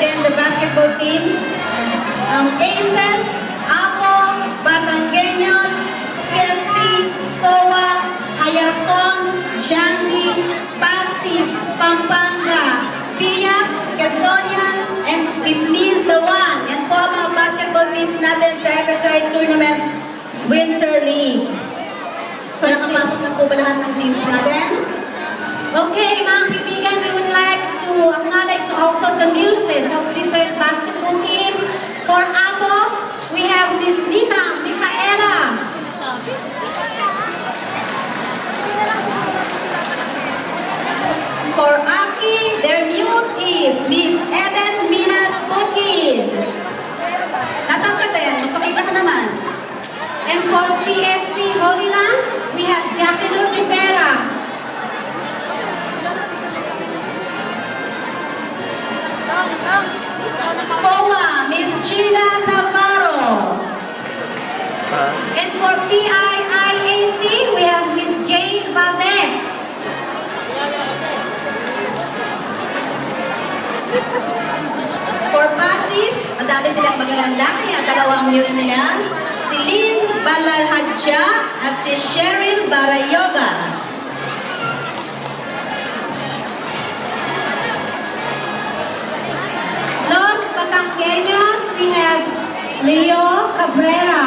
natin the basketball teams. Aces, Apo, Batangueños, CFC, SOA, Hayarcon, Jandy, Pasis, Pampanga, Pia, Quezonians, and Bismin the One. Yan po ang mga basketball teams natin sa FHI Tournament Winter League. So nakapasok na po ba lahat ng teams natin? Okay, mga kaibigan, we would like to acknowledge also the muses of different basketball teams. For Apo, we have Miss Nita Micaela. For Aki, their muse is Miss Eden Minas Bukid. Nasaan ka din? Magpakita ka naman. And for CFC Holy Land, we have Jacqueline Rivera. FOA, Miss Gina Navarro. And for PIIAC, we have Miss Jane Valdez. For Pasis, madami silang magaganda, kaya dalawang muse nila. Si Lynn Balalhadja at si Cheryl Barayoga. Los Batangueños, we have Leo Cabrera.